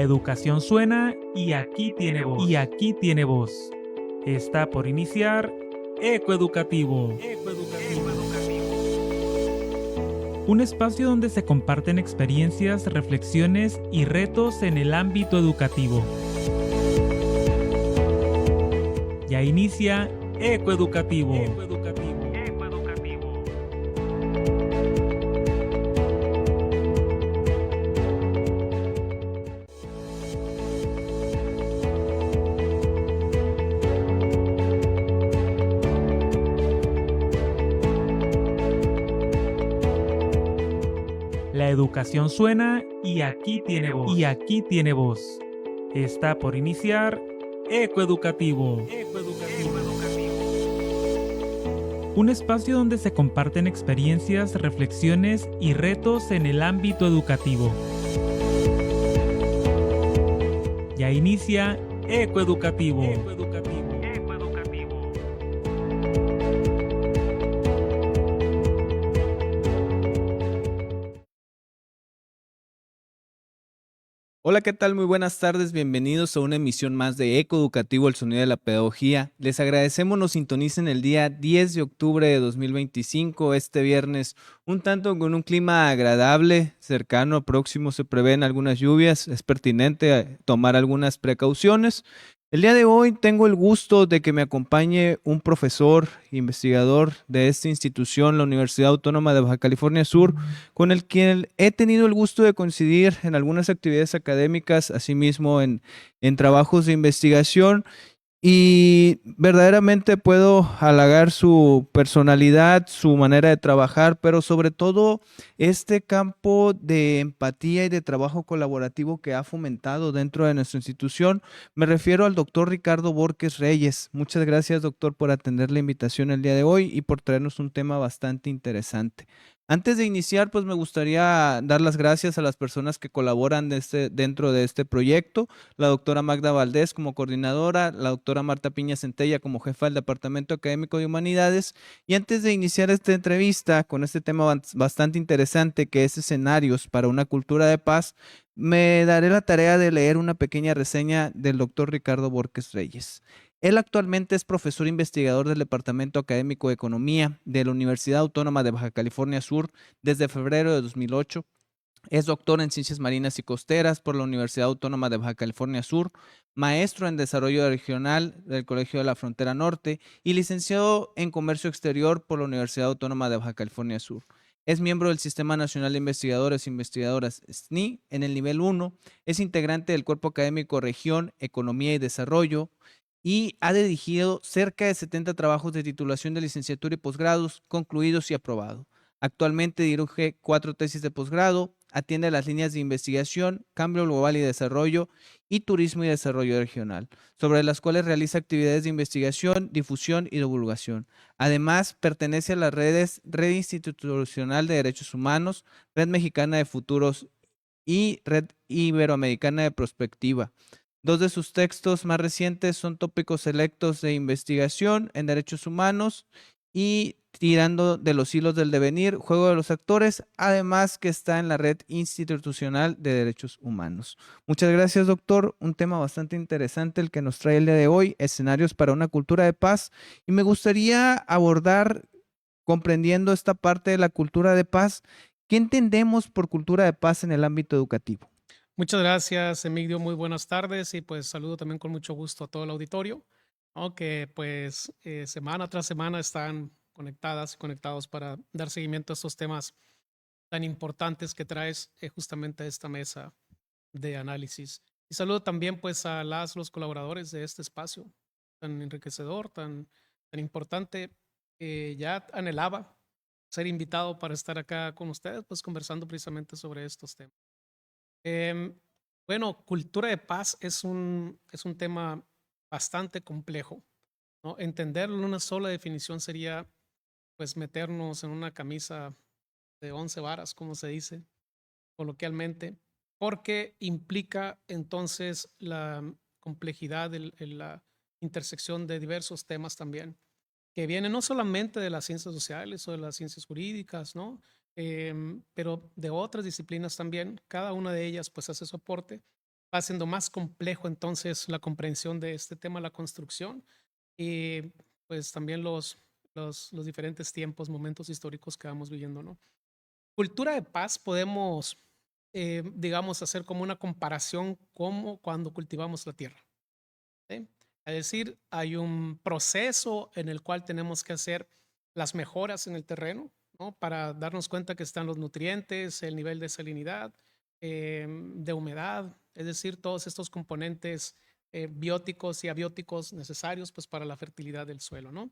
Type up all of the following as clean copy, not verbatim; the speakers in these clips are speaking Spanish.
educación suena y aquí tiene voz. Está por iniciar Ecoeducativo. Un espacio donde se comparten experiencias, reflexiones y retos en el ámbito educativo. Ya inicia Ecoeducativo. La educación suena y aquí tiene voz. Está por iniciar Ecoeducativo. Un espacio donde se comparten experiencias, reflexiones y retos en el ámbito educativo. Ya inicia Ecoeducativo. Hola, ¿qué tal? Muy buenas tardes, bienvenidos a una emisión más de Ecoeducativo, el sonido de la pedagogía. Les agradecemos nos sintonicen el día 10 de octubre de 2025, este viernes, un tanto con un clima agradable, cercano, próximo, se prevén algunas lluvias, es pertinente tomar algunas precauciones. El día de hoy tengo el gusto de que me acompañe un profesor, investigador de esta institución, la Universidad Autónoma de Baja California Sur, con el que he tenido el gusto de coincidir en algunas actividades académicas, asimismo en trabajos de investigación. Y verdaderamente puedo halagar su personalidad, su manera de trabajar, pero sobre todo este campo de empatía y de trabajo colaborativo que ha fomentado dentro de nuestra institución. Me refiero al doctor Ricardo Borges Reyes. Muchas gracias, doctor, por atender la invitación el día de hoy y por traernos un tema bastante interesante. Antes de iniciar, pues me gustaría dar las gracias a las personas que colaboran dentro de este proyecto. La doctora Magda Valdés como coordinadora, la doctora Marta Piña Centella como jefa del Departamento Académico de Humanidades. Y antes de iniciar esta entrevista con este tema bastante interesante que es escenarios para una cultura de paz, me daré la tarea de leer una pequeña reseña del doctor Ricardo Borges Reyes. Él actualmente es profesor investigador del Departamento Académico de Economía de la Universidad Autónoma de Baja California Sur desde febrero de 2008. Es doctor en Ciencias Marinas y Costeras por la Universidad Autónoma de Baja California Sur, maestro en Desarrollo Regional del Colegio de la Frontera Norte y licenciado en Comercio Exterior por la Universidad Autónoma de Baja California Sur. Es miembro del Sistema Nacional de Investigadores e Investigadoras SNI en el nivel 1, es integrante del Cuerpo Académico Región, Economía y Desarrollo y ha dirigido cerca de 70 trabajos de titulación de licenciatura y posgrados concluidos y aprobados. Actualmente dirige 4 tesis de posgrado, atiende las líneas de investigación, cambio global y desarrollo y turismo y desarrollo regional, sobre las cuales realiza actividades de investigación, difusión y divulgación. Además, pertenece a las redes Red Institucional de Derechos Humanos, Red Mexicana de Futuros y Red Iberoamericana de Prospectiva. 2 de sus textos más recientes son tópicos selectos de investigación en derechos humanos y Tirando de los hilos del devenir, Juego de los actores, además que está en la Red Institucional de Derechos Humanos. Muchas gracias, doctor. Un tema bastante interesante el que nos trae el día de hoy, escenarios para una cultura de paz. Y me gustaría abordar, comprendiendo esta parte de la cultura de paz, ¿qué entendemos por cultura de paz en el ámbito educativo? Muchas gracias, Emilio. Muy buenas tardes y pues saludo también con mucho gusto a todo el auditorio, ¿no? Que pues semana tras semana están conectadas y conectados para dar seguimiento a estos temas tan importantes que traes justamente a esta mesa de análisis. Y saludo también pues a los colaboradores de este espacio tan enriquecedor, tan importante. Ya anhelaba ser invitado para estar acá con ustedes, pues conversando precisamente sobre estos temas. Em, bueno, cultura de paz es un tema bastante complejo, ¿no? Entenderlo en una sola definición sería, pues, meternos en una camisa de 11 varas, como se dice coloquialmente, porque implica entonces la complejidad, la intersección de diversos temas también que viene no solamente de las ciencias sociales o de las ciencias jurídicas, ¿no? Pero de otras disciplinas también. Cada una de ellas pues hace soporte va siendo más complejo entonces la comprensión de este tema, la construcción, y pues también los diferentes tiempos, momentos históricos que vamos viviendo, ¿no? Cultura de paz podemos, digamos, hacer como una comparación como cuando cultivamos la tierra. ¿Sí? Es decir, hay un proceso en el cual tenemos que hacer las mejoras en el terreno, ¿no? Para darnos cuenta que están los nutrientes, el nivel de salinidad, de humedad, es decir, todos estos componentes bióticos y abióticos necesarios pues, para la fertilidad del suelo, ¿no?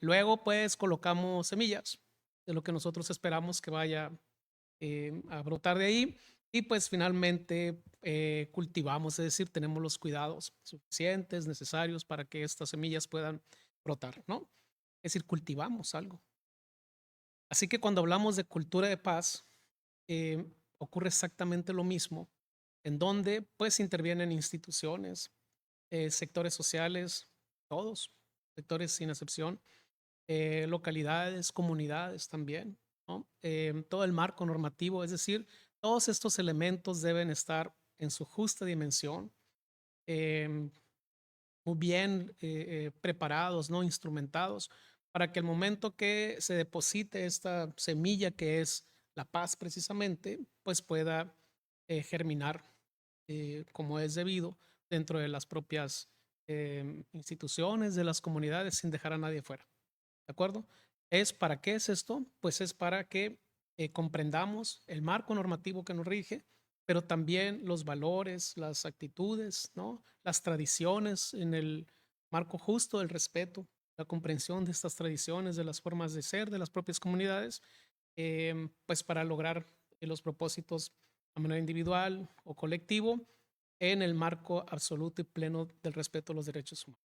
Luego, pues, colocamos semillas de lo que nosotros esperamos que vaya a brotar de ahí y pues finalmente cultivamos, es decir, tenemos los cuidados suficientes, necesarios para que estas semillas puedan brotar, ¿no? Es decir, cultivamos algo. Así que cuando hablamos de cultura de paz, eh, ocurre exactamente lo mismo, en donde pues intervienen instituciones, sectores sociales, todos, sectores sin excepción, localidades, comunidades también, ¿no? Todo el marco normativo, es decir, todos estos elementos deben estar en su justa dimensión, em, muy bien preparados, ¿no? Instrumentados, para que el momento que se deposite esta semilla que es la paz precisamente, pues pueda germinar como es debido dentro de las propias instituciones, de las comunidades, sin dejar a nadie fuera. ¿De acuerdo? ¿Para qué es esto? Pues es para que comprendamos el marco normativo que nos rige, pero también los valores, las actitudes, ¿no? Las tradiciones en el marco justo del respeto, la comprensión de estas tradiciones, de las formas de ser de las propias comunidades, pues para lograr los propósitos a manera individual o colectivo en el marco absoluto y pleno del respeto a los derechos humanos.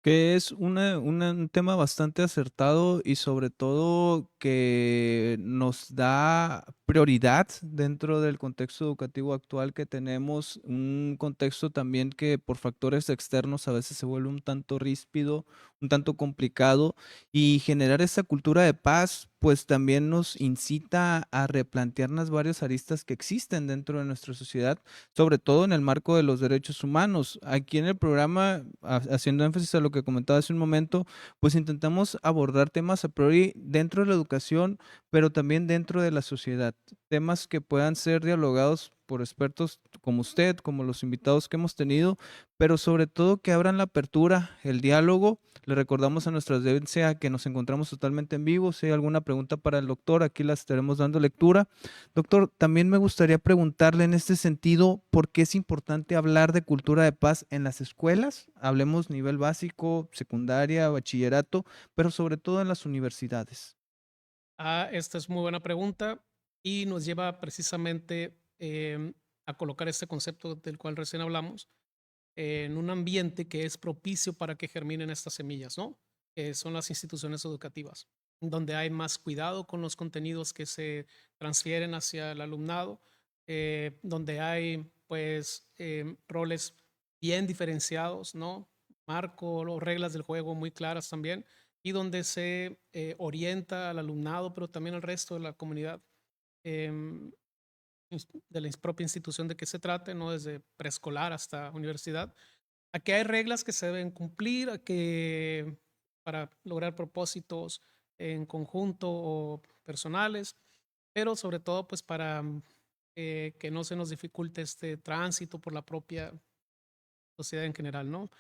Que es un tema bastante acertado y sobre todo que nos da prioridad dentro del contexto educativo actual que tenemos, un contexto también que por factores externos a veces se vuelve un tanto ríspido, un tanto complicado y generar esa cultura de paz pues también nos incita a replantearnos varias aristas que existen dentro de nuestra sociedad, sobre todo en el marco de los derechos humanos. Aquí en el programa, haciendo énfasis a lo que comentaba hace un momento, pues intentamos abordar temas a priori dentro de la educación, pero también dentro de la sociedad, temas que puedan ser dialogados por expertos como usted, como los invitados que hemos tenido, pero sobre todo que abran la apertura, el diálogo. Le recordamos a nuestra audiencia que nos encontramos totalmente en vivo. Si hay alguna pregunta para el doctor, aquí la estaremos dando lectura. Doctor, también me gustaría preguntarle en este sentido, ¿por qué es importante hablar de cultura de paz en las escuelas? Hablemos nivel básico, secundaria, bachillerato, pero sobre todo en las universidades. Esta es muy buena pregunta y nos lleva precisamente a colocar este concepto del cual recién hablamos en un ambiente que es propicio para que germinen estas semillas, ¿no? Son las instituciones educativas, donde hay más cuidado con los contenidos que se transfieren hacia el alumnado, donde hay pues roles bien diferenciados, ¿no? Marco o reglas del juego muy claras también, y donde se orienta al alumnado, pero también al resto de la comunidad. em, de la propia institución de que se trate, ¿no? Desde preescolar hasta universidad. Aquí hay reglas que se deben cumplir, para lograr propósitos en conjunto o personales, pero sobre todo pues para que no se nos dificulte este tránsito por la propia sociedad en general, ¿no?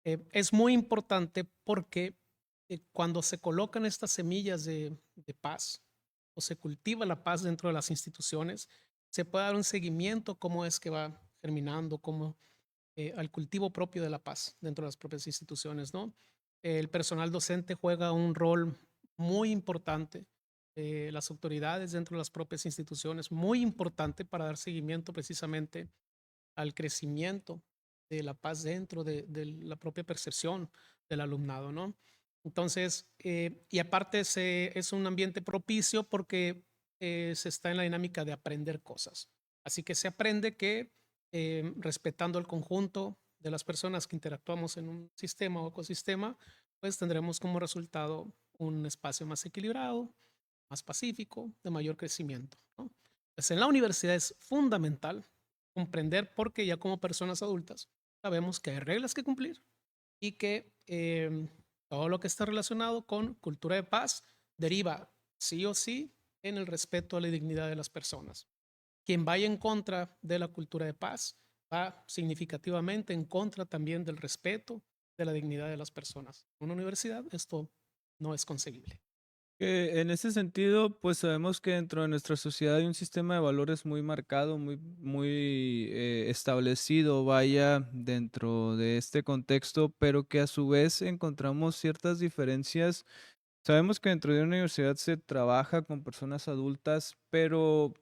Es muy importante porque cuando se colocan estas semillas de paz o se cultiva la paz dentro de las instituciones, se puede dar un seguimiento cómo es que va germinando, cómo al cultivo propio de la paz dentro de las propias instituciones, ¿no? El personal docente juega un rol muy importante, las autoridades dentro de las propias instituciones, muy importante para dar seguimiento precisamente al crecimiento de la paz dentro de la propia percepción del alumnado, ¿no? Entonces, y aparte es un ambiente propicio porque se está en la dinámica de aprender cosas. Así que se aprende que respetando el conjunto de las personas que interactuamos en un sistema o ecosistema, pues tendremos como resultado un espacio más equilibrado, más pacífico, de mayor crecimiento, ¿no? Pues en la universidad es fundamental comprender porque ya como personas adultas sabemos que hay reglas que cumplir y que todo lo que está relacionado con cultura de paz deriva sí o sí en el respeto a la dignidad de las personas. Quien vaya en contra de la cultura de paz va significativamente en contra también del respeto de la dignidad de las personas. En una universidad esto no es concebible. Que en ese sentido, pues sabemos que dentro de nuestra sociedad hay un sistema de valores muy marcado, muy establecido, vaya, dentro de este contexto, pero que a su vez encontramos ciertas diferencias. Sabemos que dentro de una universidad se trabaja con personas adultas, pero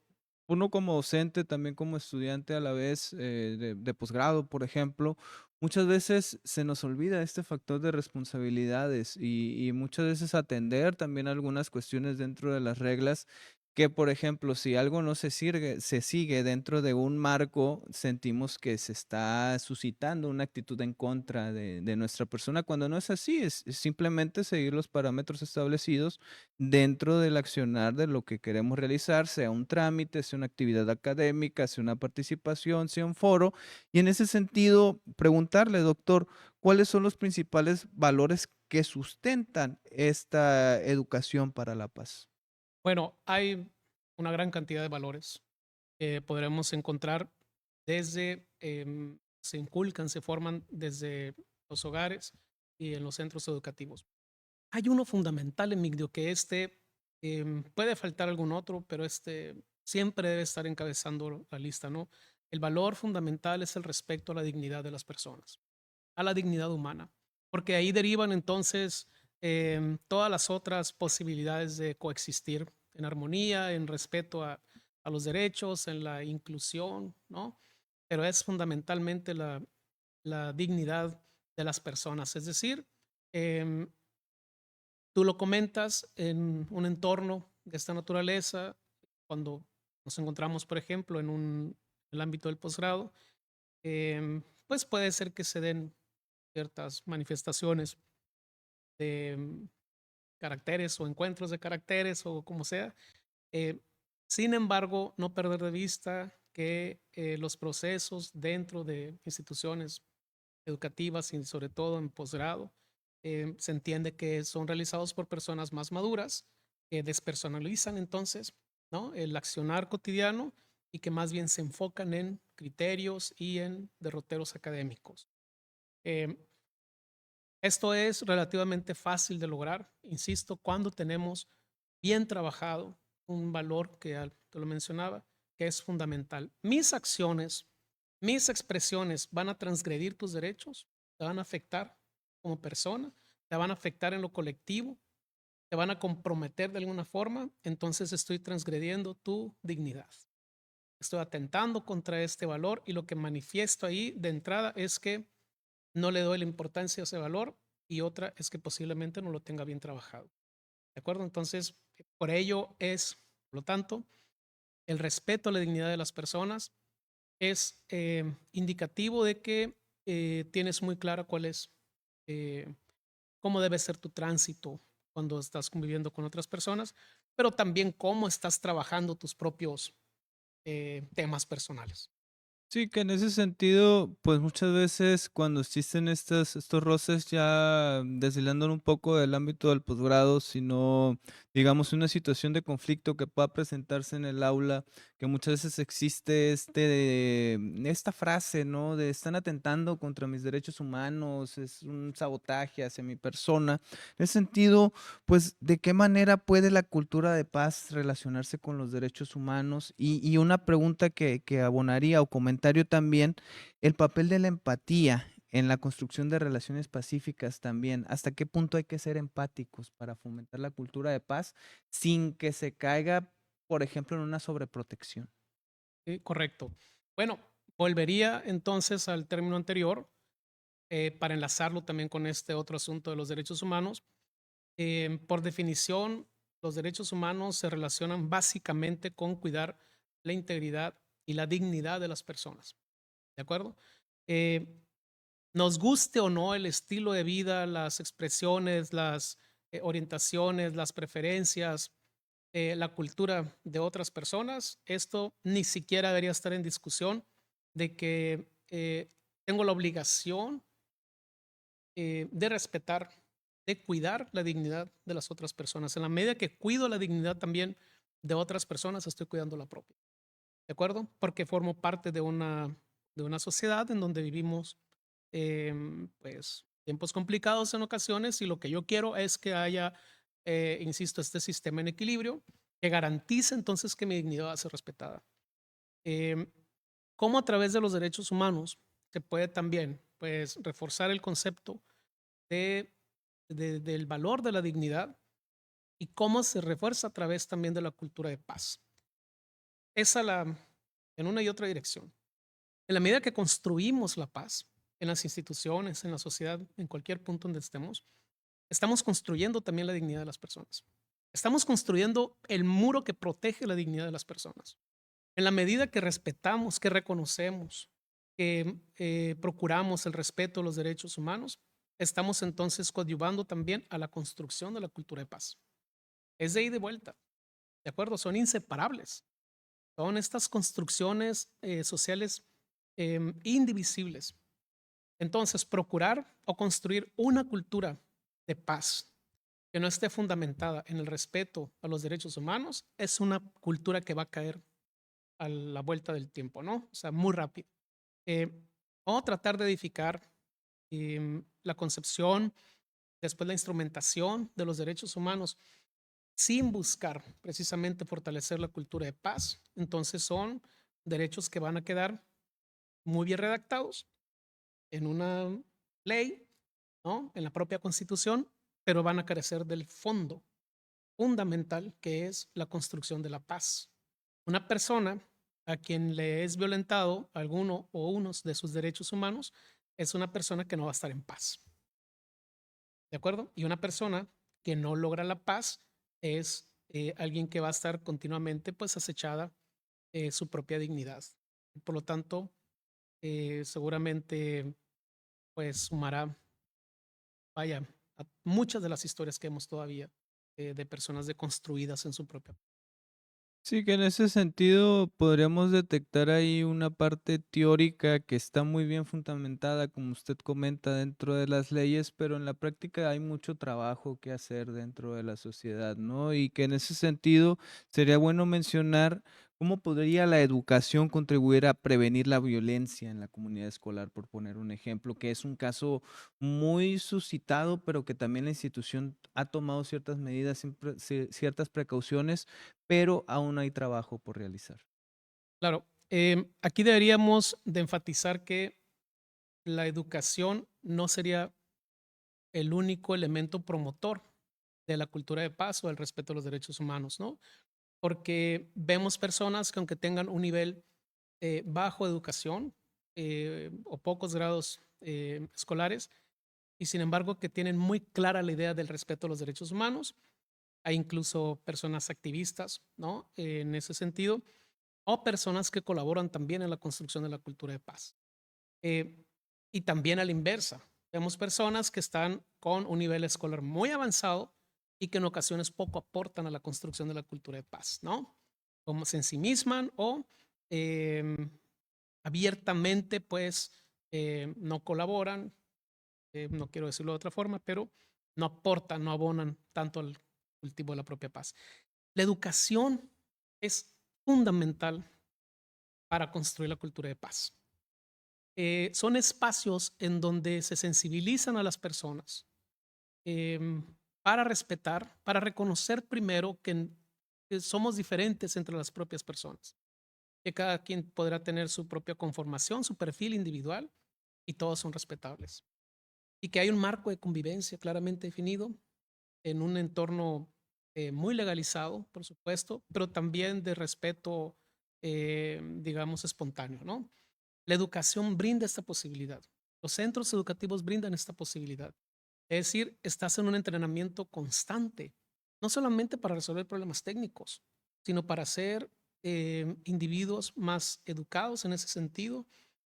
uno como docente, también como estudiante a la vez de posgrado, por ejemplo, muchas veces se nos olvida este factor de responsabilidades y muchas veces atender también algunas cuestiones dentro de las reglas que, por ejemplo, si algo no se sigue dentro de un marco, sentimos que se está suscitando una actitud en contra de nuestra persona, cuando no es así, es simplemente seguir los parámetros establecidos dentro del accionar de lo que queremos realizar, sea un trámite, sea una actividad académica, sea una participación, sea un foro. Y en ese sentido, preguntarle, doctor, ¿cuáles son los principales valores que sustentan esta educación para la paz? Bueno, hay una gran cantidad de valores que podremos encontrar desde, se inculcan, se forman desde los hogares y en los centros educativos. Hay uno fundamental, Emigdio, que puede faltar algún otro, pero siempre debe estar encabezando la lista, ¿no? El valor fundamental es el respeto a la dignidad de las personas, a la dignidad humana, porque ahí derivan entonces todas las otras posibilidades de coexistir en armonía, en respeto a los derechos, en la inclusión, ¿no? Pero es fundamentalmente la dignidad de las personas, es decir, em, tú lo comentas en un entorno de esta naturaleza, cuando nos encontramos, por ejemplo, en el ámbito del posgrado, pues puede ser que se den ciertas manifestaciones de caracteres o encuentros de caracteres o como sea. Eh, Sin embargo, no perder de vista que los procesos dentro de instituciones educativas y sobre todo en posgrado, se entiende que son realizados por personas más maduras, que despersonalizan entonces, ¿no? El accionar cotidiano y que más bien se enfocan en criterios y en derroteros académicos. Em, Esto es relativamente fácil de lograr, insisto, cuando tenemos bien trabajado un valor que te lo mencionaba, que es fundamental. Mis acciones, mis expresiones van a transgredir tus derechos, te van a afectar como persona, te van a afectar en lo colectivo, te van a comprometer de alguna forma, entonces estoy transgrediendo tu dignidad. Estoy atentando contra este valor y lo que manifiesto ahí de entrada es que no le doy la importancia a ese valor y otra es que posiblemente no lo tenga bien trabajado. ¿De acuerdo? Entonces, por ello por lo tanto, el respeto a la dignidad de las personas es indicativo de que tienes muy clara cuál es, eh, cómo debe ser tu tránsito cuando estás conviviendo con otras personas, pero también cómo estás trabajando tus propios temas personales. Sí, que en ese sentido, pues muchas veces cuando existen estos roces ya deslindando un poco del ámbito del posgrado, sino digamos una situación de conflicto que pueda presentarse en el aula, que muchas veces existe esta frase, ¿no? De están atentando contra mis derechos humanos, es un sabotaje hacia mi persona. En ese sentido, pues, ¿de qué manera puede la cultura de paz relacionarse con los derechos humanos? Y una pregunta que abonaría o comentario también, el papel de la empatía en la construcción de relaciones pacíficas también. ¿Hasta qué punto hay que ser empáticos para fomentar la cultura de paz sin que se caiga, por ejemplo, en una sobreprotección? Sí, correcto. Bueno, volvería entonces al término anterior para enlazarlo también con este otro asunto de los derechos humanos. Por definición, los derechos humanos se relacionan básicamente con cuidar la integridad y la dignidad de las personas. ¿De acuerdo? Eh, Nos guste o no el estilo de vida, las expresiones, las orientaciones, las preferencias, la cultura de otras personas, esto ni siquiera debería estar en discusión de que tengo la obligación de respetar, de cuidar la dignidad de las otras personas. En la medida que cuido la dignidad también de otras personas, estoy cuidando la propia. ¿De acuerdo? Porque formo parte de una sociedad en donde vivimos pues tiempos complicados en ocasiones y lo que yo quiero es que haya, insisto, este sistema en equilibrio que garantice entonces que mi dignidad va a ser respetada. Em, ¿Cómo a través de los derechos humanos se puede también pues reforzar el concepto de, del valor de la dignidad y cómo se refuerza a través también de la cultura de paz? Esa la, en una y otra dirección. En la medida que construimos la paz en las instituciones, en la sociedad, en cualquier punto donde estemos, estamos construyendo también la dignidad de las personas. Estamos construyendo el muro que protege la dignidad de las personas. En la medida que respetamos, que reconocemos, que procuramos el respeto a los derechos humanos, estamos entonces coadyuvando también a la construcción de la cultura de paz. Es de ida y de vuelta, ¿de acuerdo? Son inseparables. Son estas construcciones sociales indivisibles. Entonces, procurar o construir una cultura de paz que no esté fundamentada en el respeto a los derechos humanos es una cultura que va a caer a la vuelta del tiempo, ¿no? O sea, muy rápido. Eh, o tratar de edificar la concepción, después la instrumentación de los derechos humanos sin buscar precisamente fortalecer la cultura de paz. Entonces son derechos que van a quedar muy bien redactados en una ley, ¿no? En la propia Constitución, pero van a carecer del fondo fundamental que es la construcción de la paz. Una persona a quien le es violentado alguno o unos de sus derechos humanos es una persona que no va a estar en paz. ¿De acuerdo? Y una persona que no logra la paz es alguien que va a estar continuamente pues acechada su propia dignidad. Por lo tanto, seguramente pues sumará, vaya, a muchas de las historias que hemos todavía de personas deconstruidas en su propia. Sí, que en ese sentido podríamos detectar ahí una parte teórica que está muy bien fundamentada, como usted comenta, dentro de las leyes, pero en la práctica hay mucho trabajo que hacer dentro de la sociedad, ¿no? Y que en ese sentido sería bueno mencionar cómo podría la educación contribuir a prevenir la violencia en la comunidad escolar, por poner un ejemplo, que es un caso muy suscitado, pero que también la institución ha tomado ciertas medidas, ciertas precauciones, pero aún hay trabajo por realizar. Claro, aquí deberíamos de enfatizar que la educación no sería el único elemento promotor de la cultura de paz o del respeto a los derechos humanos, ¿no? Porque vemos personas que aunque tengan un nivel bajo de educación o pocos grados escolares, y sin embargo que tienen muy clara la idea del respeto a los derechos humanos. Hay incluso personas activistas, ¿no? En ese sentido, o personas que colaboran también en la construcción de la cultura de paz. Eh, y también a la inversa, vemos personas que están con un nivel escolar muy avanzado y que en ocasiones poco aportan a la construcción de la cultura de paz, ¿no? Como se ensimisman o em, abiertamente, pues, no colaboran, no quiero decirlo de otra forma, pero no aportan, no abonan tanto al cultivo de la propia paz. La educación es fundamental para construir la cultura de paz. Son espacios en donde se sensibilizan a las personas em, para respetar, para reconocer primero que somos diferentes entre las propias personas, que cada quien podrá tener su propia conformación, su perfil individual y todos son respetables. Y que hay un marco de convivencia claramente definido en un entorno muy legalizado, por supuesto, pero también de respeto, digamos, espontáneo, ¿no? La educación brinda esta posibilidad. Los centros educativos brindan esta posibilidad. Es decir, estás en un entrenamiento constante, no solamente para resolver problemas técnicos, sino para ser individuos más educados en ese sentido,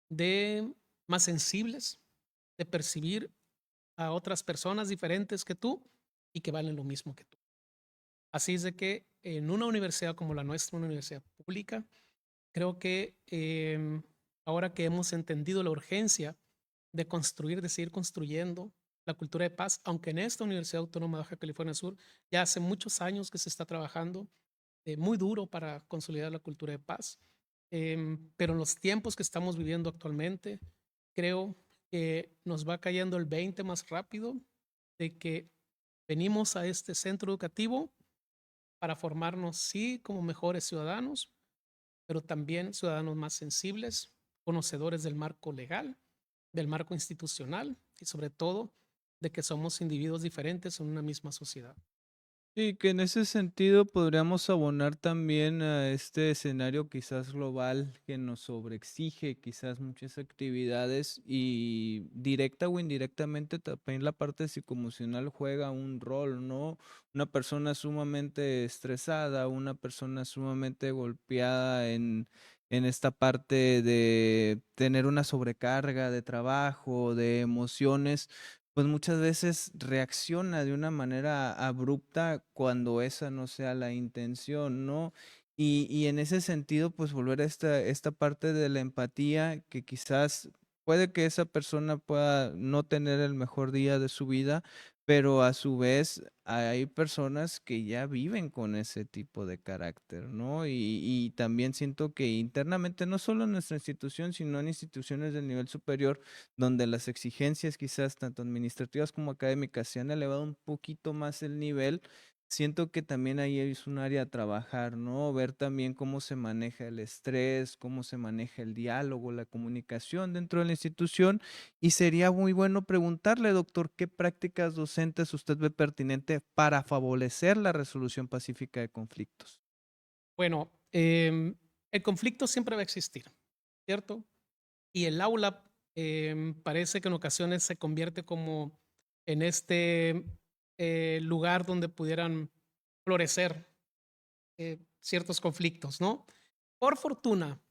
de más sensibles, de percibir a otras personas diferentes que tú y que valen lo mismo que tú. Así es de que en una universidad como la nuestra, una universidad pública, creo que ahora que hemos entendido la urgencia de construir, de seguir construyendo la cultura de paz, aunque en esta Universidad Autónoma de Baja California Sur ya hace muchos años que se está trabajando muy duro para consolidar la cultura de paz. Pero en los tiempos que estamos viviendo actualmente, creo que nos va cayendo el 20 más rápido de que venimos a este centro educativo para formarnos, sí, como mejores ciudadanos, pero también ciudadanos más sensibles, conocedores del marco legal, del marco institucional y sobre todo de que somos individuos diferentes en una misma sociedad. Sí, que en ese sentido podríamos abonar también a este escenario quizás global que nos sobreexige quizás muchas actividades y directa o indirectamente también la parte psicoemocional juega un rol, ¿no? Una persona sumamente estresada, una persona sumamente golpeada en esta parte de tener una sobrecarga de trabajo, de emociones pues muchas veces reacciona de una manera abrupta cuando esa no sea la intención, ¿no? Y en ese sentido, pues volver a esta parte de la empatía, que quizás puede que esa persona pueda no tener el mejor día de su vida, pero a su vez hay personas que ya viven con ese tipo de carácter, ¿no? Y también siento que internamente, no solo en nuestra institución, sino en instituciones del nivel superior, donde las exigencias quizás tanto administrativas como académicas se han elevado un poquito más el nivel, siento que también ahí es un área a trabajar, ¿no? Ver también cómo se maneja el estrés, cómo se maneja el diálogo, la comunicación dentro de la institución. Y sería muy bueno preguntarle, doctor, ¿qué prácticas docentes usted ve pertinente para favorecer la resolución pacífica de conflictos? Bueno, el conflicto siempre va a existir, ¿cierto? Y el aula parece que en ocasiones se convierte como en este lugar donde pudieran florecer ciertos conflictos, ¿no? Por fortuna,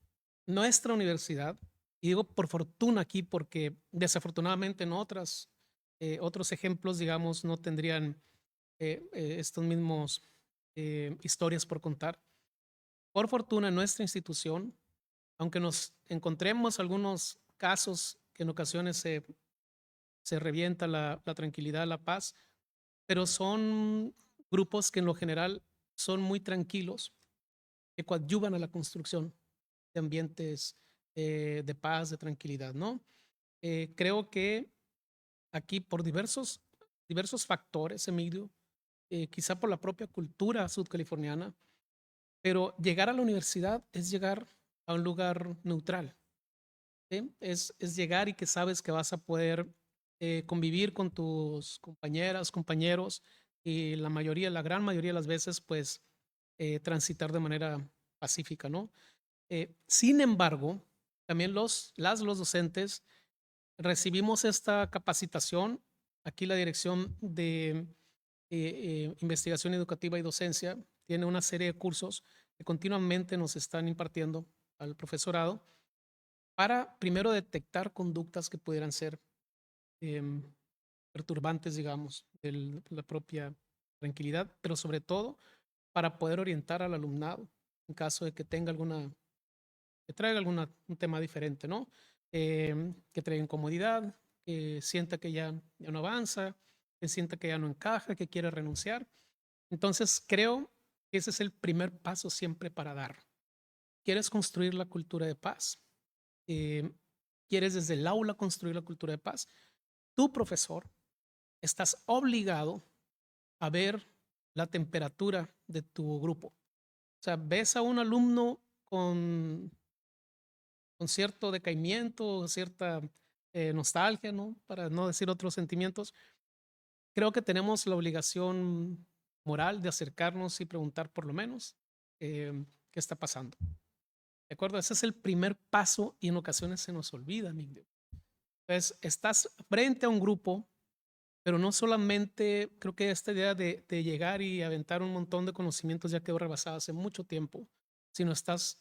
nuestra universidad, y digo por fortuna aquí porque desafortunadamente en otros ejemplos, digamos, no tendrían estos mismos historias por contar. Por fortuna, en nuestra institución, aunque nos encontremos algunos casos que en ocasiones se revienta la tranquilidad, la paz, pero son grupos que en lo general son muy tranquilos, que coadyuvan a la construcción de ambientes de paz, de tranquilidad, ¿no? Creo que aquí por diversos factores, Emilio, quizá por la propia cultura sudcaliforniana, pero llegar a la universidad es llegar a un lugar neutral. ¿Sí? Es llegar y que sabes que vas a poder convivir con tus compañeras, compañeros y la gran mayoría de las veces, pues transitar de manera pacífica, ¿no? Sin embargo, también los docentes recibimos esta capacitación. Aquí la Dirección de Investigación Educativa y Docencia tiene una serie de cursos que continuamente nos están impartiendo al profesorado para primero detectar conductas que pudieran ser em, perturbantes, digamos, de la propia tranquilidad, pero sobre todo para poder orientar al alumnado en caso de que tenga que traiga un tema diferente, ¿no? Que traiga incomodidad, que sienta que ya no avanza, que sienta que ya no encaja, que quiere renunciar. Entonces, creo que ese es el primer paso siempre para dar. ¿Quieres construir la cultura de paz? Eh, ¿Quieres desde el aula construir la cultura de paz? Tu profesor, estás obligado a ver la temperatura de tu grupo. O sea, ves a un alumno con cierto decaimiento, cierta nostalgia, ¿no? Para no decir otros sentimientos. Creo que tenemos la obligación moral de acercarnos y preguntar por lo menos qué está pasando. ¿De acuerdo? Ese es el primer paso y en ocasiones se nos olvida, Emilio. Entonces, estás frente a un grupo, pero no solamente creo que esta idea de llegar y aventar un montón de conocimientos ya quedó rebasada hace mucho tiempo, sino estás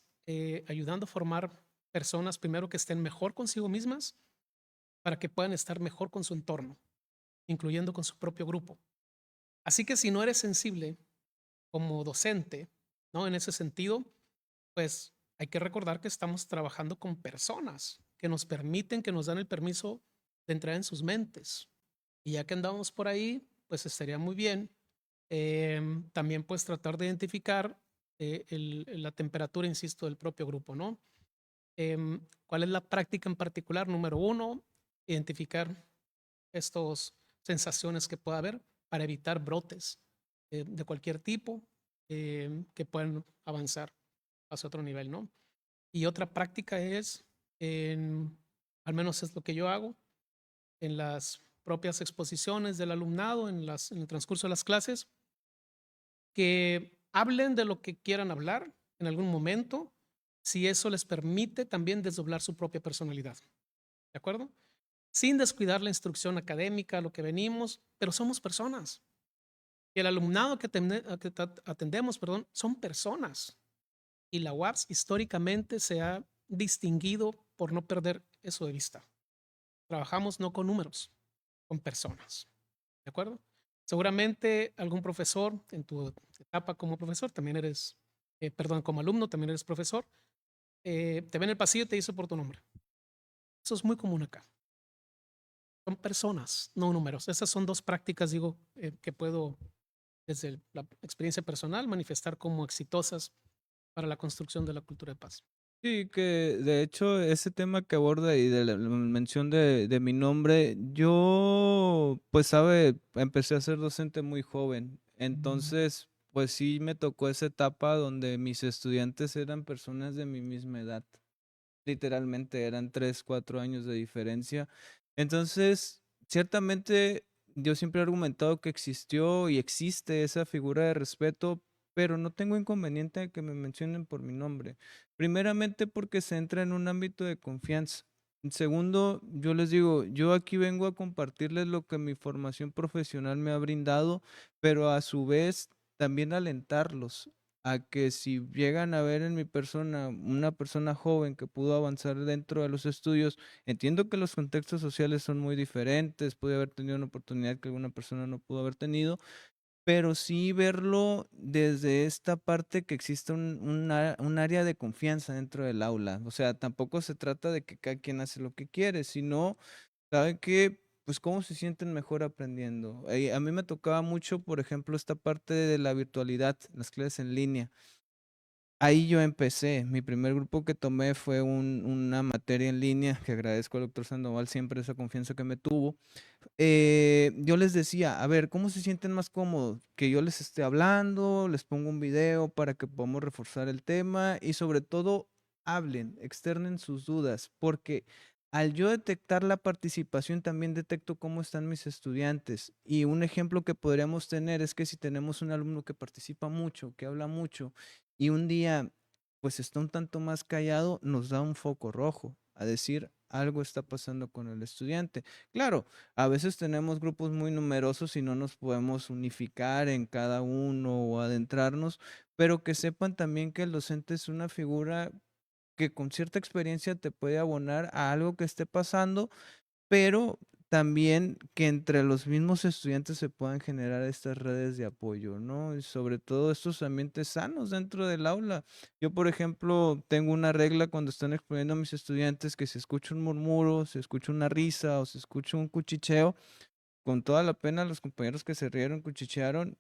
ayudando a formar personas primero que estén mejor consigo mismas para que puedan estar mejor con su entorno, incluyendo con su propio grupo. Así que si no eres sensible como docente, ¿no? En ese sentido, pues hay que recordar que estamos trabajando con personas que nos permiten, que nos dan el permiso de entrar en sus mentes. Y ya que andamos por ahí, pues estaría muy bien también pues tratar de identificar la temperatura, insisto, del propio grupo, ¿no? ¿Cuál es la práctica en particular? Número uno, identificar estas sensaciones que pueda haber para evitar brotes de cualquier tipo que puedan avanzar hacia otro nivel, ¿no? Y otra práctica es, al menos es lo que yo hago, en las propias exposiciones del alumnado, en el transcurso de las clases, que hablen de lo que quieran hablar en algún momento, si eso les permite también desdoblar su propia personalidad, ¿de acuerdo? Sin descuidar la instrucción académica, lo que venimos, pero somos personas. Y el alumnado que atendemos, perdón, son personas. Y la UAPS históricamente se ha distinguido por no perder eso de vista. Trabajamos no con números, con personas. ¿De acuerdo? Seguramente algún profesor en tu etapa como profesor, también eres, perdón, como alumno, también eres profesor, te ve en el pasillo y te dice por tu nombre. Eso es muy común acá. Son personas, no números. Esas son dos prácticas, digo, que puedo, desde la experiencia personal, manifestar como exitosas para la construcción de la cultura de paz. Sí, que de hecho ese tema que aborda y de la mención de mi nombre, yo pues empecé a ser docente muy joven, entonces pues sí me tocó esa etapa donde mis estudiantes eran personas de mi misma edad, literalmente eran 3, 4 años de diferencia, entonces ciertamente yo siempre he argumentado que existió y existe esa figura de respeto, pero no tengo inconveniente de que me mencionen por mi nombre. Primeramente porque se entra en un ámbito de confianza. Segundo, yo les digo, yo aquí vengo a compartirles lo que mi formación profesional me ha brindado, pero a su vez también alentarlos a que si llegan a ver en mi persona una persona joven que pudo avanzar dentro de los estudios, entiendo que los contextos sociales son muy diferentes, pude haber tenido una oportunidad que alguna persona no pudo haber tenido, pero sí verlo desde esta parte que existe un área de confianza dentro del aula. O sea, tampoco se trata de que cada quien hace lo que quiere, sino, ¿saben qué? Pues cómo se sienten mejor aprendiendo. A mí me tocaba mucho, por ejemplo, esta parte de la virtualidad, las clases en línea. Ahí yo empecé. Mi primer grupo que tomé fue una materia en línea, que agradezco al doctor Sandoval siempre esa confianza que me tuvo. Yo les decía, a ver, ¿cómo se sienten más cómodos? Que yo les esté hablando, les pongo un video para que podamos reforzar el tema y sobre todo hablen, externen sus dudas, porque al yo detectar la participación también detecto cómo están mis estudiantes. Y un ejemplo que podríamos tener es que si tenemos un alumno que participa mucho, que habla mucho y un día pues está un tanto más callado, nos da un foco rojo a decir algo está pasando con el estudiante. Claro, a veces tenemos grupos muy numerosos y no nos podemos unificar en cada uno o adentrarnos, pero que sepan también que el docente es una figura que con cierta experiencia te puede abonar a algo que esté pasando, pero también que entre los mismos estudiantes se puedan generar estas redes de apoyo, ¿no? Y sobre todo estos ambientes sanos dentro del aula. Yo, por ejemplo, tengo una regla cuando están exponiendo a mis estudiantes que si escucho un murmuro, si escucho una risa o si escucho un cuchicheo, con toda la pena los compañeros que se rieron, cuchichearon,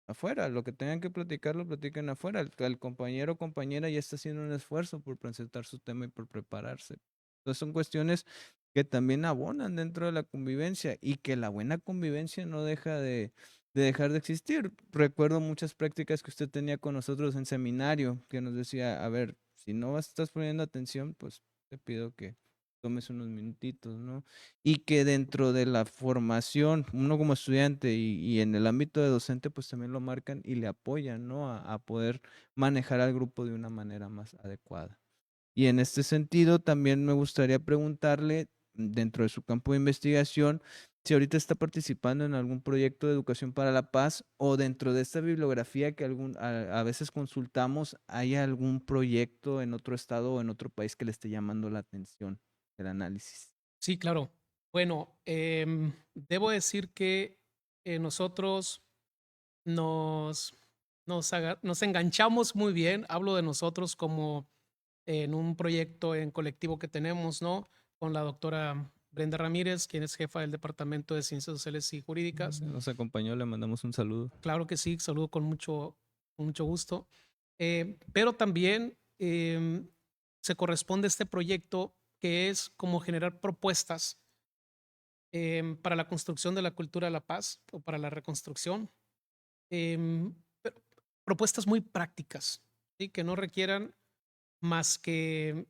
afuera, lo que tengan que platicar, lo platican afuera. El compañero o compañera ya está haciendo un esfuerzo por presentar su tema y por prepararse. Entonces son cuestiones que también abonan dentro de la convivencia y que la buena convivencia no deja de dejar de existir. Recuerdo muchas prácticas que usted tenía con nosotros en seminario, que nos decía, a ver, si no estás poniendo atención, pues te pido que tomes unos minutitos, ¿no? Y que dentro de la formación, uno como estudiante y en el ámbito de docente, pues también lo marcan y le apoyan, ¿no? A poder manejar al grupo de una manera más adecuada. Y en este sentido, también me gustaría preguntarle, dentro de su campo de investigación, si ahorita está participando en algún proyecto de educación para la paz o dentro de esta bibliografía que a veces consultamos, ¿hay algún proyecto en otro estado o en otro país que le esté llamando la atención el análisis? Sí, claro. Bueno, debo decir que nosotros nos enganchamos muy bien. Hablo de nosotros como en un proyecto en colectivo que tenemos, ¿no? Con la doctora Brenda Ramírez, quien es jefa del Departamento de Ciencias Sociales y Jurídicas. Nos acompañó, le mandamos un saludo. Claro que sí, saludo con mucho gusto. Pero también se corresponde a este proyecto que es como generar propuestas para la construcción de la cultura de la paz o para la reconstrucción. Pero propuestas muy prácticas, ¿sí? Que no requieran más que,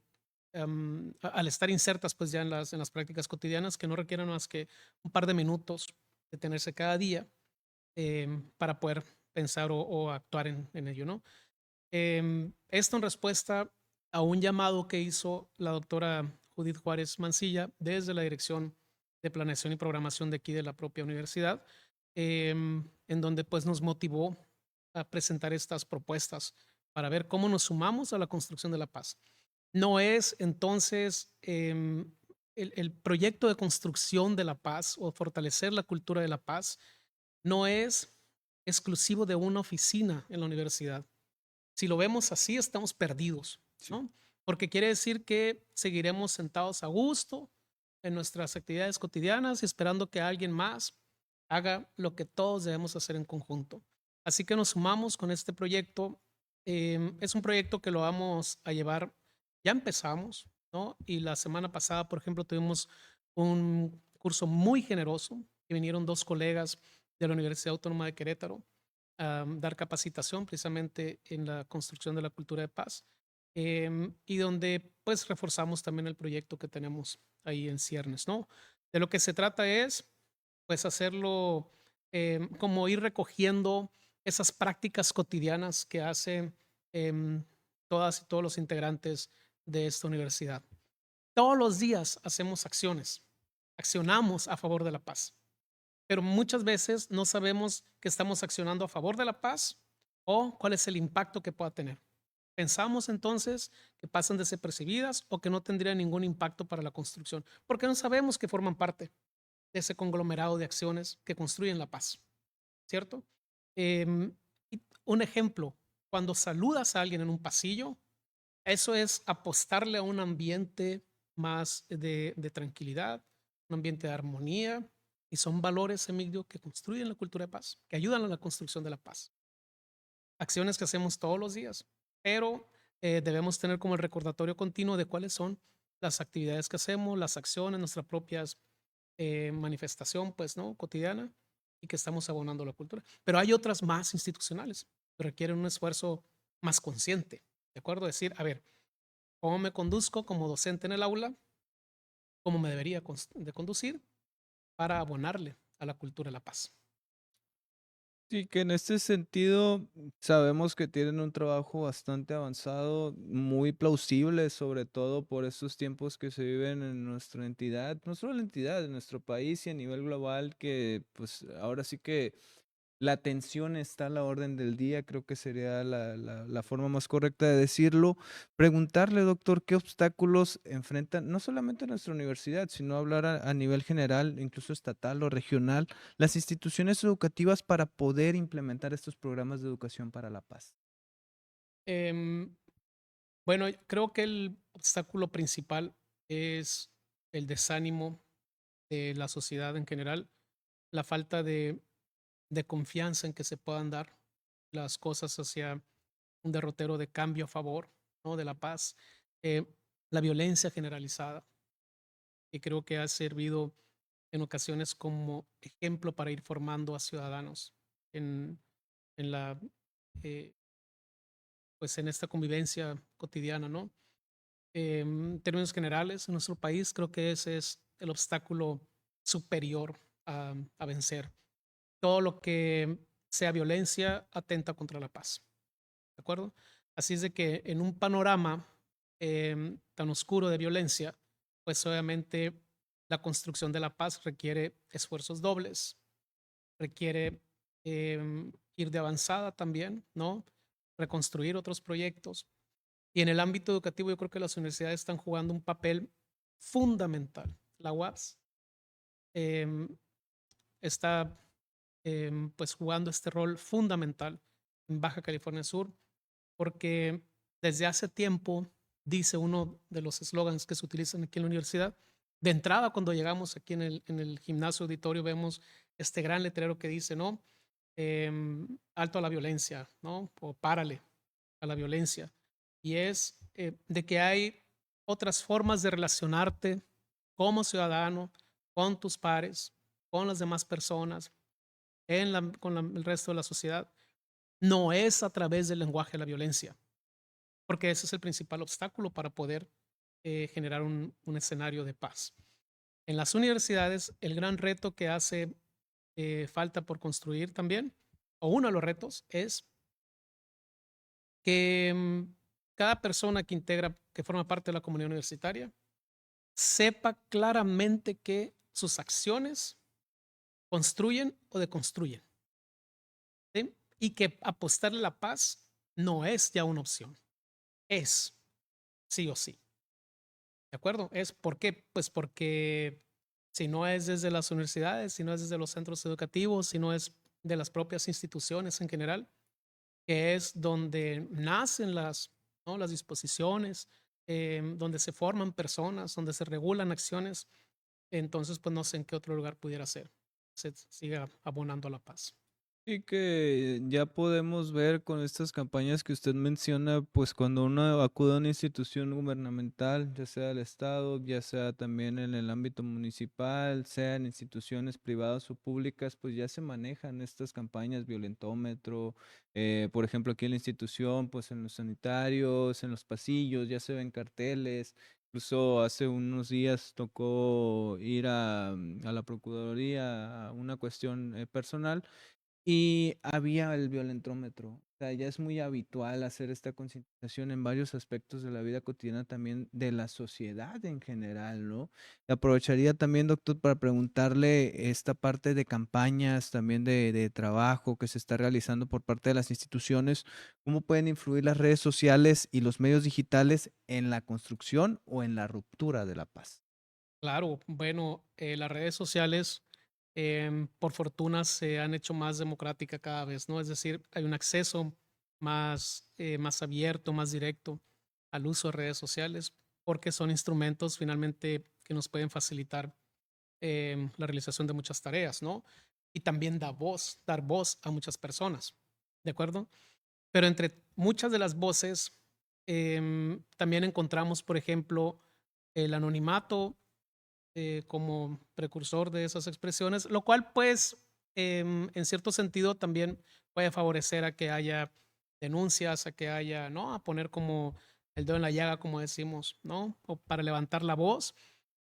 al estar insertas pues ya en las prácticas cotidianas, que no requieran más que un par de minutos de tenerse cada día para poder pensar o actuar en ello, ¿no? Esto en respuesta a un llamado que hizo la doctora Judith Juárez Mancilla desde la Dirección de Planeación y Programación de aquí de la propia universidad, en donde pues nos motivó a presentar estas propuestas para ver cómo nos sumamos a la construcción de la paz. No es entonces el proyecto de construcción de la paz o fortalecer la cultura de la paz, no es exclusivo de una oficina en la universidad. Si lo vemos así, estamos perdidos, ¿no? Porque quiere decir que seguiremos sentados a gusto en nuestras actividades cotidianas, esperando que alguien más haga lo que todos debemos hacer en conjunto. Así que nos sumamos con este proyecto. Es un proyecto que lo vamos a llevar, ya empezamos, ¿no? Y la semana pasada, por ejemplo, tuvimos un curso muy generoso, que vinieron 2 colegas de la Universidad Autónoma de Querétaro a dar capacitación precisamente en la construcción de la cultura de paz, y donde pues reforzamos también el proyecto que tenemos ahí en ciernes, ¿no? De lo que se trata es pues hacerlo, como ir recogiendo esas prácticas cotidianas que hacen todas y todos los integrantes de esta universidad. Todos los días hacemos acciones, accionamos a favor de la paz, pero muchas veces no sabemos que estamos accionando a favor de la paz o cuál es el impacto que pueda tener. Pensamos entonces que pasan desapercibidas o que no tendrían ningún impacto para la construcción, porque no sabemos que forman parte de ese conglomerado de acciones que construyen la paz, ¿cierto? Y un ejemplo, cuando saludas a alguien en un pasillo, eso es apostarle a un ambiente más de tranquilidad, un ambiente de armonía, y son valores, Emilio, que construyen la cultura de paz, que ayudan a la construcción de la paz. Acciones que hacemos todos los días, pero debemos tener como el recordatorio continuo de cuáles son las actividades que hacemos, las acciones, nuestra propia manifestación, pues, ¿no? Cotidiana, y que estamos abonando la cultura. Pero hay otras más institucionales que requieren un esfuerzo más consciente, ¿de acuerdo? Decir, a ver, ¿cómo me conduzco como docente en el aula? ¿Cómo me debería de conducir para abonarle a la cultura de la paz? Sí, que en este sentido sabemos que tienen un trabajo bastante avanzado, muy plausible, sobre todo por estos tiempos que se viven en nuestra entidad, no solo en la entidad, en nuestro país y a nivel global, que pues ahora sí que la atención está a la orden del día, creo que sería la forma más correcta de decirlo. Preguntarle, doctor, qué obstáculos enfrentan, no solamente nuestra universidad, sino hablar a nivel general, incluso estatal o regional, las instituciones educativas para poder implementar estos programas de educación para la paz. Em, bueno, creo que el obstáculo principal es el desánimo de la sociedad en general, la falta de confianza en que se puedan dar las cosas hacia un derrotero de cambio a favor, ¿no? De la paz, eh, la violencia generalizada, que creo que ha servido en ocasiones como ejemplo para ir formando a ciudadanos en, en la, eh, pues en esta convivencia cotidiana, ¿no? En términos generales, en nuestro país creo que ese es el obstáculo superior a vencer. Todo lo que sea violencia atenta contra la paz, ¿de acuerdo? Así es de que en un panorama tan oscuro de violencia, pues obviamente la construcción de la paz requiere esfuerzos dobles, requiere ir de avanzada también, ¿no? Reconstruir otros proyectos. Y en el ámbito educativo yo creo que las universidades están jugando un papel fundamental. La UAPS em, está pues jugando este rol fundamental en Baja California Sur porque desde hace tiempo dice uno de los eslogans que se utilizan aquí en la universidad. De entrada, cuando llegamos aquí en el gimnasio auditorio, vemos este gran letrero que dice, ¿no? Alto a la violencia, ¿no? O párale a la violencia. Y es de que hay otras formas de relacionarte como ciudadano, con tus pares, con las demás personas, con el resto de la sociedad. No es a través del lenguaje de la violencia, porque ese es el principal obstáculo para poder generar un escenario de paz. En las universidades, el gran reto que hace falta por construir también, o uno de los retos, es que cada persona que integra, que forma parte de la comunidad universitaria, sepa claramente que sus acciones construyen o deconstruyen, ¿sí? Y que apostarle a la paz no es ya una opción, es sí o sí. ¿De acuerdo? ¿Es por qué? Pues porque si no es desde las universidades, si no es desde los centros educativos, si no es de las propias instituciones en general, que es donde nacen ¿no? las disposiciones, donde se forman personas, donde se regulan acciones, entonces pues no sé en qué otro lugar pudiera ser. Se siga abonando a la paz. Y que ya podemos ver con estas campañas que usted menciona, pues cuando uno acude a una institución gubernamental, ya sea el Estado, ya sea también en el ámbito municipal, sea en instituciones privadas o públicas, pues ya se manejan estas campañas, violentómetro, por ejemplo, aquí en la institución, pues en los sanitarios, en los pasillos, ya se ven carteles. Incluso hace unos días tocó ir a la Procuraduría a una cuestión personal y había el violentómetro. O sea, ya es muy habitual hacer esta concientización en varios aspectos de la vida cotidiana también de la sociedad en general, ¿no? Y aprovecharía también, doctor, para preguntarle esta parte de campañas, también de trabajo que se está realizando por parte de las instituciones, ¿cómo pueden influir las redes sociales y los medios digitales en la construcción o en la ruptura de la paz? Claro, bueno, las redes sociales, por fortuna, se han hecho más democrática cada vez, ¿no? Es decir, hay un acceso más abierto, más directo al uso de redes sociales, porque son instrumentos finalmente que nos pueden facilitar la realización de muchas tareas, ¿no? Y también dar voz a muchas personas, ¿de acuerdo? Pero entre muchas de las voces, también encontramos, por ejemplo, el anonimato como precursor de esas expresiones, lo cual pues en cierto sentido también puede favorecer a que haya denuncias, a que haya, ¿no? A poner como el dedo en la llaga, como decimos, ¿no? O para levantar la voz,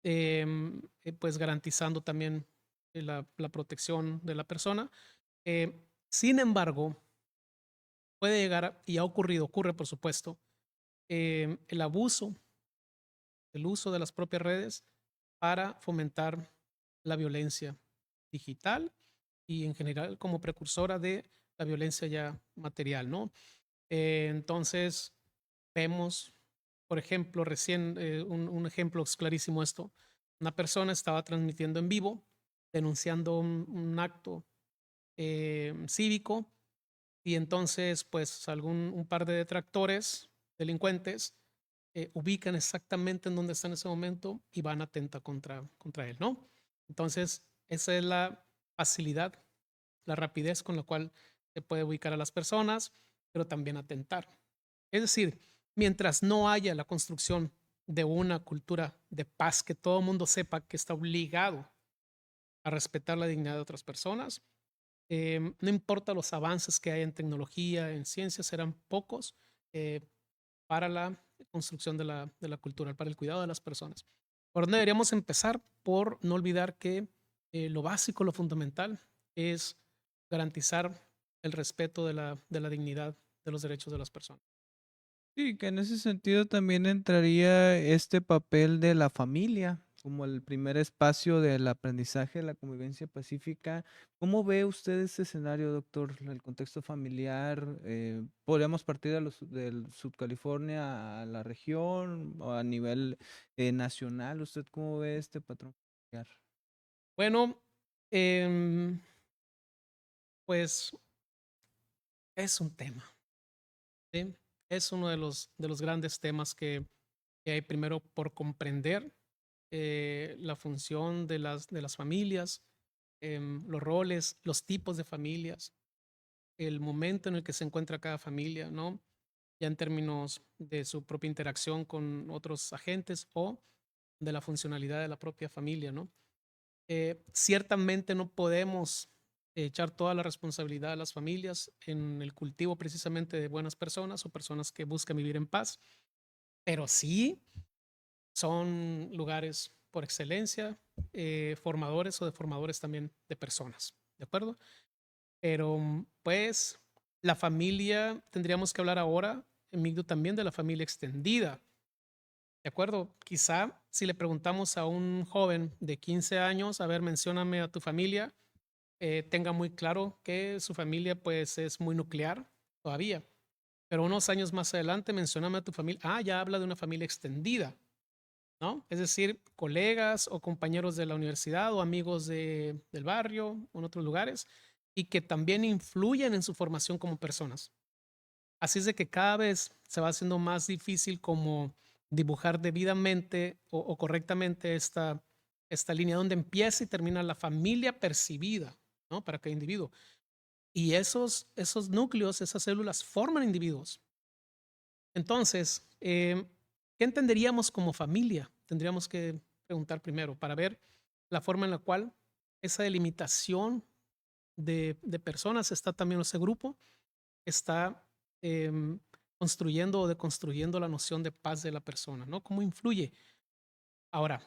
pues garantizando también la protección de la persona. Sin embargo, puede llegar, y ha ocurrido, ocurre por supuesto, el abuso, el uso de las propias redes para fomentar la violencia digital y en general como precursora de la violencia ya material, ¿no? Entonces, vemos, por ejemplo, recién, un ejemplo es clarísimo esto, una persona estaba transmitiendo en vivo, denunciando un acto cívico y entonces, pues, un par de detractores, delincuentes, ubican exactamente en dónde está en ese momento y van a atenta contra él, ¿no? Entonces, esa es la facilidad, la rapidez con la cual se puede ubicar a las personas, pero también atentar. Es decir, mientras no haya la construcción de una cultura de paz, que todo el mundo sepa que está obligado a respetar la dignidad de otras personas, no importa los avances que hay en tecnología, en ciencia, serán pocos eh, para la construcción de la cultura, para el cuidado de las personas. ¿Por dónde deberíamos empezar? Por no olvidar que lo básico, lo fundamental es garantizar el respeto de la dignidad de los derechos de las personas. Sí, que en ese sentido también entraría este papel de la familia como el primer espacio del aprendizaje de la convivencia pacífica. ¿Cómo ve usted este escenario, doctor? El contexto familiar, ¿podríamos partir del Subcalifornia a la región o a nivel nacional? ¿Usted cómo ve este patrón familiar? Bueno, em, pues es un tema, ¿sí? Es uno de los grandes temas primero por comprender la función de las familias, los roles, los tipos de familias, el momento en el que se encuentra cada familia, ¿no? Ya en términos de su propia interacción con otros agentes o de la funcionalidad de la propia familia, ¿no? Ciertamente no podemos echar toda la responsabilidad a las familias en el cultivo precisamente de buenas personas o personas que buscan vivir en paz, pero sí son lugares por excelencia, formadores o deformadores también de personas, ¿de acuerdo? Pero pues la familia, tendríamos que hablar ahora, Emigdio, también de la familia extendida, ¿de acuerdo? Quizá si le preguntamos a un joven de 15 años, a ver, mencióname a tu familia, tenga muy claro que su familia pues es muy nuclear todavía, pero unos años más adelante, mencióname a tu familia, ya habla de una familia extendida, ¿no? Es decir, colegas o compañeros de la universidad o amigos del barrio o en otros lugares y que también influyen en su formación como personas. Así es de que cada vez se va haciendo más difícil como dibujar debidamente o correctamente esta línea donde empieza y termina la familia percibida, ¿no? Para cada individuo. Y esos núcleos, esas células forman individuos. Entonces, ¿qué entenderíamos como familia? Tendríamos que preguntar primero para ver la forma en la cual esa delimitación de personas está también, ese grupo está construyendo o deconstruyendo la noción de paz de la persona, ¿no? ¿Cómo influye? Ahora,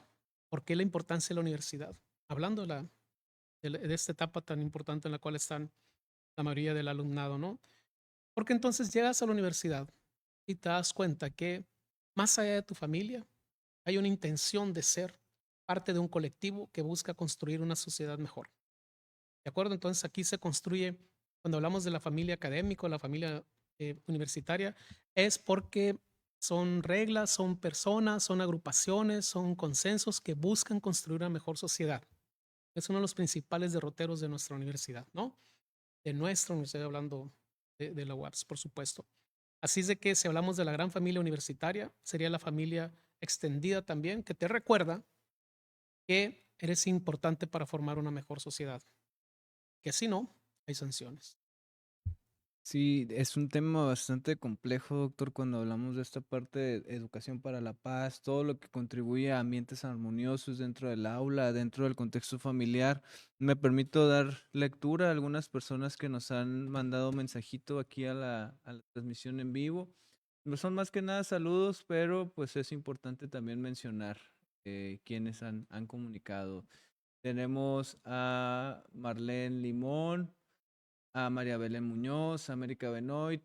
¿por qué la importancia de la universidad? Hablando de esta etapa tan importante en la cual están la mayoría del alumnado, ¿no? Porque entonces llegas a la universidad y te das cuenta que más allá de tu familia, hay una intención de ser parte de un colectivo que busca construir una sociedad mejor. ¿De acuerdo? Entonces aquí se construye, cuando hablamos de la familia académica, la familia universitaria, es porque son reglas, son personas, son agrupaciones, son consensos que buscan construir una mejor sociedad. Es uno de los principales derroteros de nuestra universidad, ¿no? De nuestra universidad, hablando de la UAPS, por supuesto. Así es de que si hablamos de la gran familia universitaria, sería la familia extendida también, que te recuerda que eres importante para formar una mejor sociedad, que si no, hay sanciones. Sí, es un tema bastante complejo, doctor, cuando hablamos de esta parte de educación para la paz, todo lo que contribuye a ambientes armoniosos dentro del aula, dentro del contexto familiar. Me permito dar lectura a algunas personas que nos han mandado mensajito aquí a la transmisión en vivo. No son más que nada saludos, pero pues es importante también mencionar quienes han comunicado. Tenemos a Marlene Limón, a María Belén Muñoz, América Benoit,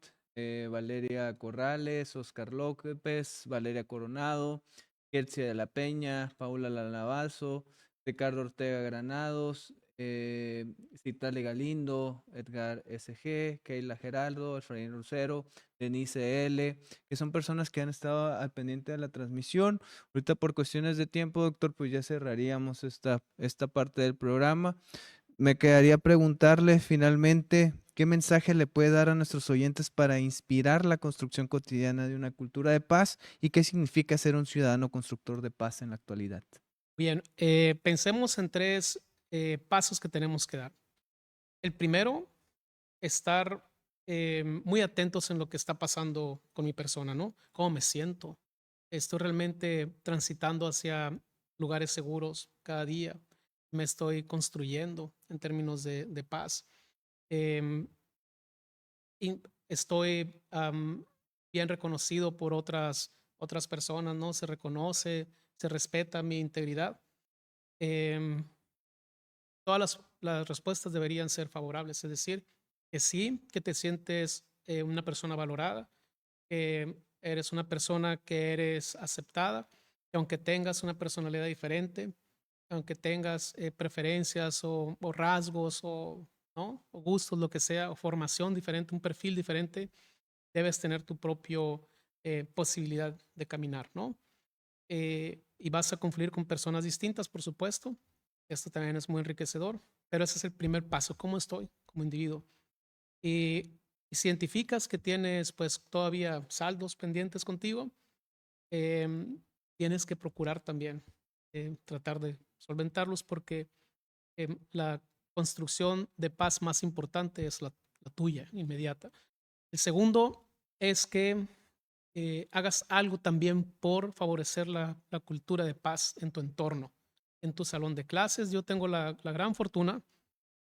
Valeria Corrales, Oscar López, Valeria Coronado, Kertzia de la Peña, Paula Lalavazo, Ricardo Ortega Granados, Citale Galindo, Edgar SG, Keila Geraldo, Efraín Lucero, Denise L, que son personas que han estado al pendiente de la transmisión. Ahorita por cuestiones de tiempo, doctor, pues ya cerraríamos esta parte del programa. Me quedaría preguntarle finalmente qué mensaje le puede dar a nuestros oyentes para inspirar la construcción cotidiana de una cultura de paz y qué significa ser un ciudadano constructor de paz en la actualidad. Bien, pensemos en tres pasos que tenemos que dar. El primero, estar muy atentos en lo que está pasando con mi persona, ¿no? ¿Cómo me siento? ¿Estoy realmente transitando hacia lugares seguros cada día? ¿Me estoy construyendo en términos de paz? Em, Estoy bien reconocido por otras personas, ¿no? Se reconoce, se respeta mi integridad. Em, Todas las respuestas deberían ser favorables, es decir, que sí, que te sientes una persona valorada, que eres una persona que eres aceptada, que aunque tengas una personalidad diferente, aunque tengas preferencias o rasgos ¿no? o gustos, lo que sea, o formación diferente, un perfil diferente, debes tener tu propio posibilidad de caminar, ¿no? Y vas a confluir con personas distintas, por supuesto. Esto también es muy enriquecedor, pero ese es el primer paso. ¿Cómo estoy como individuo? Y si identificas que tienes pues todavía saldos pendientes contigo, tienes que procurar también tratar de solventarlos porque la construcción de paz más importante es la tuya, inmediata. El segundo es que hagas algo también por favorecer la cultura de paz en tu entorno, en tu salón de clases. Yo tengo la gran fortuna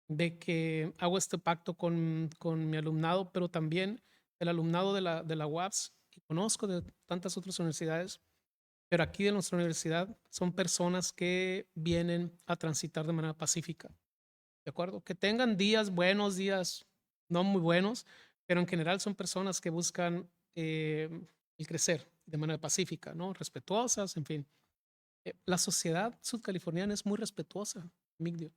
de que hago este pacto con mi alumnado, pero también el alumnado de la UAPS, que conozco de tantas otras universidades, pero aquí de nuestra universidad son personas que vienen a transitar de manera pacífica, ¿de acuerdo? Que tengan días buenos, días no muy buenos, pero en general son personas que buscan el crecer de manera pacífica, ¿no? Respetuosas, en fin. La sociedad sudcaliforniana es muy respetuosa, Migdio.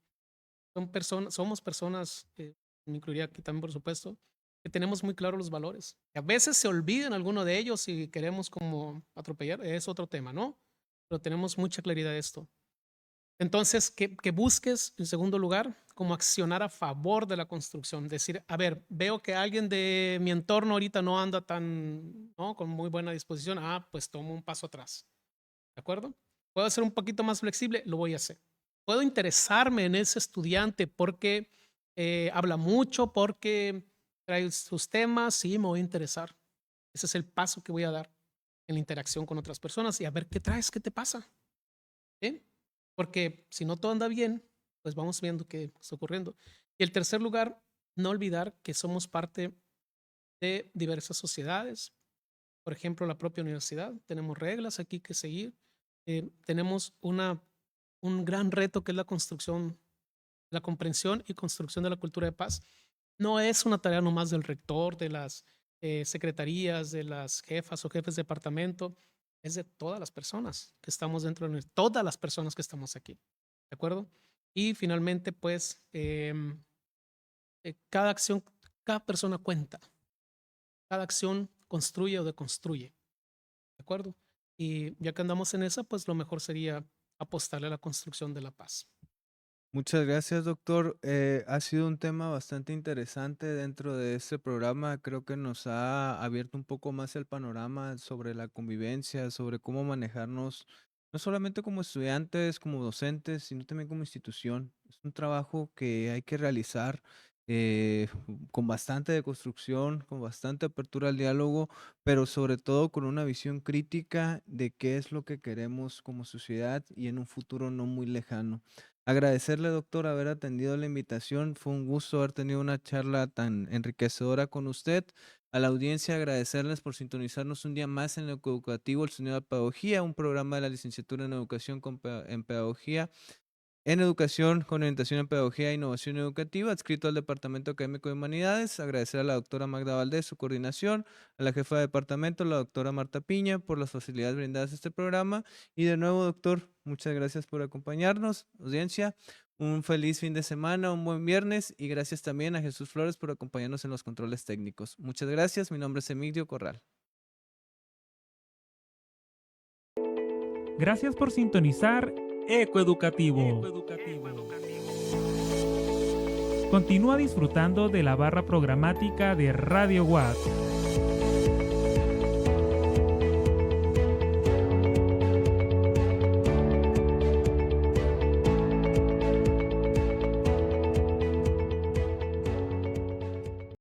Somos personas, me incluiría aquí también, por supuesto, que tenemos muy claros los valores. A veces se olvidan alguno de ellos y queremos como atropellar, es otro tema, ¿no? Pero tenemos mucha claridad de esto. Entonces, que busques, en segundo lugar, como accionar a favor de la construcción. Decir, a ver, veo que alguien de mi entorno ahorita no anda tan, ¿no? Con muy buena disposición. Pues tomo un paso atrás. ¿De acuerdo? ¿Puedo ser un poquito más flexible? Lo voy a hacer. ¿Puedo interesarme en ese estudiante porque habla mucho, porque trae sus temas? Sí, me voy a interesar. Ese es el paso que voy a dar en la interacción con otras personas y a ver qué traes, qué te pasa. ¿Sí? Porque si no todo anda bien, pues vamos viendo qué está ocurriendo. Y el tercer lugar, no olvidar que somos parte de diversas sociedades. Por ejemplo, la propia universidad. Tenemos reglas aquí que seguir. Tenemos un gran reto que es la construcción, la comprensión y construcción de la cultura de paz. No es una tarea nomás del rector, de las secretarías, de las jefas o jefes de departamento. Es de todas las personas que estamos dentro de la universidad, todas las personas que estamos aquí. ¿De acuerdo? Y finalmente, pues, cada acción, cada persona cuenta. Cada acción construye o deconstruye. ¿De acuerdo? Y ya que andamos en esa, pues lo mejor sería apostarle a la construcción de la paz. Muchas gracias, doctor. Ha sido un tema bastante interesante dentro de este programa. Creo que nos ha abierto un poco más el panorama sobre la convivencia, sobre cómo manejarnos, no solamente como estudiantes, como docentes, sino también como institución. Es un trabajo que hay que realizar eh, con bastante deconstrucción, con bastante apertura al diálogo, pero sobre todo con una visión crítica de qué es lo que queremos como sociedad y en un futuro no muy lejano. Agradecerle, doctor, haber atendido la invitación. Fue un gusto haber tenido una charla tan enriquecedora con usted. A la audiencia, agradecerles por sintonizarnos un día más en lo educativo, el sonido de la pedagogía, un programa de la licenciatura en educación en pedagogía. En educación, con orientación en pedagogía e innovación educativa, adscrito al Departamento Académico de Humanidades. Agradecer a la doctora Magda Valdés su coordinación, a la jefa de departamento, la doctora Marta Piña, por las facilidades brindadas a este programa. Y de nuevo, doctor, muchas gracias por acompañarnos. Audiencia, un feliz fin de semana, un buen viernes y gracias también a Jesús Flores por acompañarnos en los controles técnicos. Muchas gracias, mi nombre es Emilio Corral. Gracias por sintonizar Ecoeducativo. Continúa disfrutando de la barra programática de Radio Watt.